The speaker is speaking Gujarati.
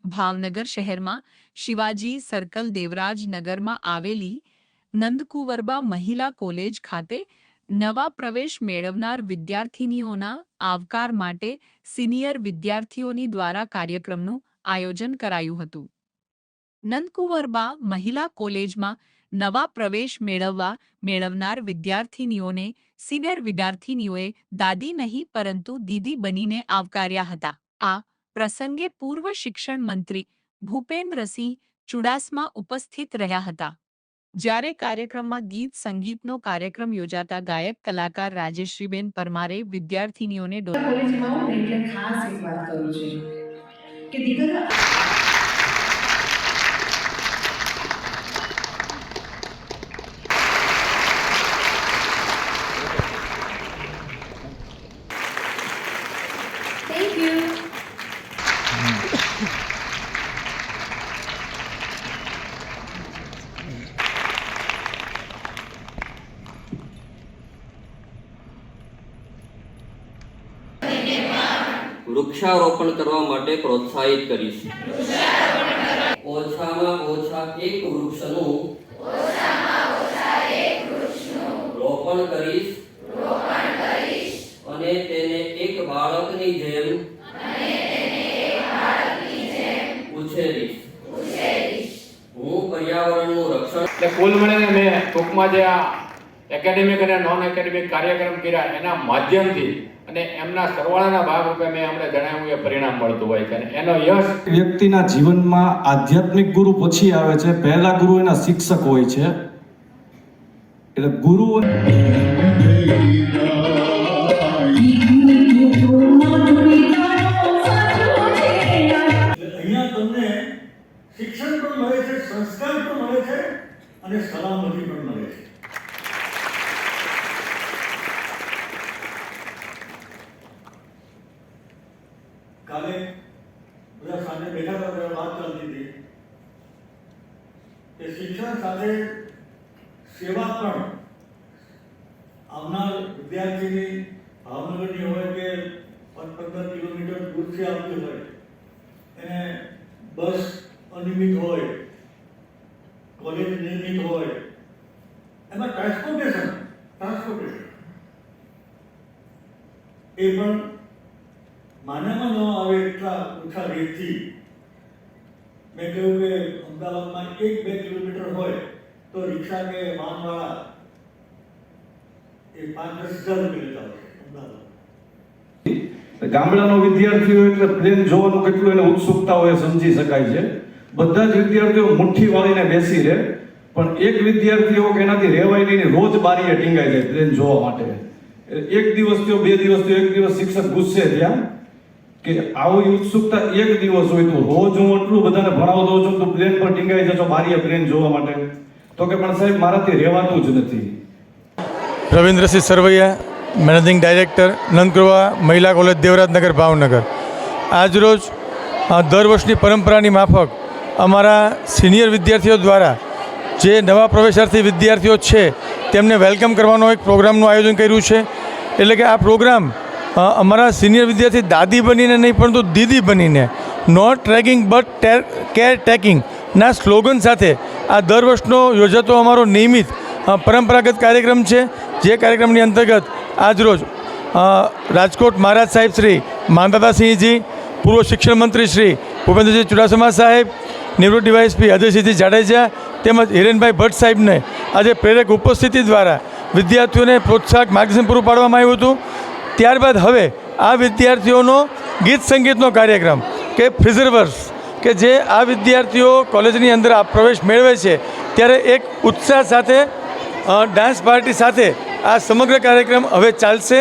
ભાવનગર શહેરમાં શિવાજી સર્કલ દેવરાજનગરમાં આવેલી નંદકુંવરબા મહિલા કોલેજ ખાતે નવા પ્રવેશ મેળવનાર વિદ્યાર્થિનીઓના આવકાર માટે સિનિયર વિદ્યાર્થીઓની દ્વારા કાર્યક્રમનું આયોજન કરાયું હતું. નંદકુંવરબા મહિલા કોલેજમાં નવા પ્રવેશ મેળવનાર વિદ્યાર્થિનીઓને સિનિયર વિદ્યાર્થિનીઓએ દાદી નહીં પરંતુ દીદી બનીને આવકાર્યા હતા. આ પ્રસંગે પૂર્વ શિક્ષણ મંત્રી ભૂપેન્દ્રસિંહ ચુડાસમા ઉપસ્થિત રહ્યા હતા. જ્યારે કાર્યક્રમમાં ગીત સંગીતનો કાર્યક્રમ યોજાતા ગાયક કલાકાર રાજેશ્રીબેન પરમારે વિદ્યાર્થિનીઓને ખાસ એક વાત કરું છું કે દીકરીઓ Thank you. વૃક્ષારોપણ કરવા માટે પ્રોત્સાહિત કરીશ. ઓછામાં ઓછા એક વૃક્ષનું રોપણ કરીશ અને તેને એક બાળકની જેમ ઉછેરીશ. હું પર્યાવરણનું રક્ષણ એટલે કુલ મળીને મેં ટૂંકમાં જે આ એકેડેમિક અને નોન એકેડેમિક કાર્યક્રમ કર્યા એના માધ્યમથી અને એમના સરવાળાના ભાગરૂપે મેં અમને જણાવ્યું એ પરિણામ મળતું હોય છે. એનો યશ વ્યક્તિના જીવનમાં આધ્યાત્મિક ગુરુ પછી આવે છે. પહેલા ગુરુ એના શિક્ષક હોય છે. એટલે ગુરુ અહીંયા તમને શિક્ષણ પણ મળે છે, સંસ્કાર પણ મળે છે અને સલામતી પણ મળે છે. કાલે બધા સાથે બેઠા હતા ત્યારે વાત ચાલતી હતી કે શિક્ષણ સાથે સેવા પણ આવનાર વિદ્યાર્થીની ભાવનગરની હોય કે 15 કિલોમીટર દૂરથી આવતી હોય એને બસ અનિયમિત હોય, કોલેજ નિયમિત હોય, એમાં ટ્રાન્સપોર્ટેશન એ પણ માન્યમાં ન આવે એટલા ઓછા રેટથી. મેં કહ્યું કે અમદાવાદમાં 1-2 કિલોમીટર હોય તો રિક્ષા કે વાહનવાળા એ 5-10 હજાર રૂપિયા લેતા હોય અમદાવાદ. ગામડાનો વિદ્યાર્થીઓ એટલે પ્લેન જોવાનું કેટલું એને ઉત્સુકતા હોય સમજી શકાય છે. બધા જ વિદ્યાર્થીઓ મુઠ્ઠી વાળીને બેસી રહે, પણ એક વિદ્યાર્થીઓ કે એનાથી રહેવાય નહીં, રોજ બારીએ ટીંગાઈ જાય પ્લેન જોવા માટે. એક દિવસ થયો, 2 દિવસ થયો, એક દિવસ શિક્ષક ગુસ્સે થયા કે આવી ઉત્સુકતા એક દિવસ હોય તો રોજ હું એટલું બધાને ભણાવતો હોઉં છું તો પ્લેન પર ટીંગાઈ જશો બારીએ પ્લેન જોવા માટે, તો કે પણ સાહેબ મારાથી રહેવાતું જ નથી. રવિન્દ્રસિંહ સરવૈયા, મેનેજિંગ ડાયરેક્ટર, નંદકુંવરબા મહિલા કોલેજ દેવરાજનગર ભાવનગર. આજરોજ દર વર્ષની પરંપરાની માફક અમારા સિનિયર વિદ્યાર્થીઓ દ્વારા જે નવા પ્રવેશાર્થી વિદ્યાર્થીઓ છે તેમને વેલકમ કરવાનો એક પ્રોગ્રામનું આયોજન કર્યું છે. એટલે કે આ પ્રોગ્રામ અમારા સિનિયર વિદ્યાર્થી દાદી બનીને નહીં પરંતુ દીદી બનીને, નોટ ટ્રેકિંગ બટ કેર ટેકિંગના સ્લોગન સાથે આ દર વર્ષનો યોજાતો અમારો નિયમિત પરંપરાગત કાર્યક્રમ છે. જે કાર્યક્રમની અંતર્ગત આજરોજ રાજકોટ મહારાજ સાહેબ શ્રી માનદાદાસિંહજી, પૂર્વ શિક્ષણ મંત્રી શ્રી ભૂપેન્દ્રસિંહ ચુડાસમા સાહેબ, નિવૃત્ત ડીવાયએસપી અજયસિંહજી જાડેજા તેમજ હિરેનભાઈ ભટ્ટ સાહેબને આજે પ્રેરક ઉપસ્થિતિ દ્વારા વિદ્યાર્થીઓને પ્રોત્સાહક માર્ગદર્શન પૂરું પાડવામાં આવ્યું હતું. ત્યારબાદ હવે આ વિદ્યાર્થીઓનો ગીત સંગીતનો કાર્યક્રમ કે ફ્રીઝરવર્સ કે જે આ વિદ્યાર્થીઓ કોલેજની અંદર આ પ્રવેશ મેળવે છે ત્યારે એક ઉત્સાહ સાથે ડાન્સ પાર્ટી સાથે આ સમગ્ર કાર્યક્રમ હવે ચાલશે.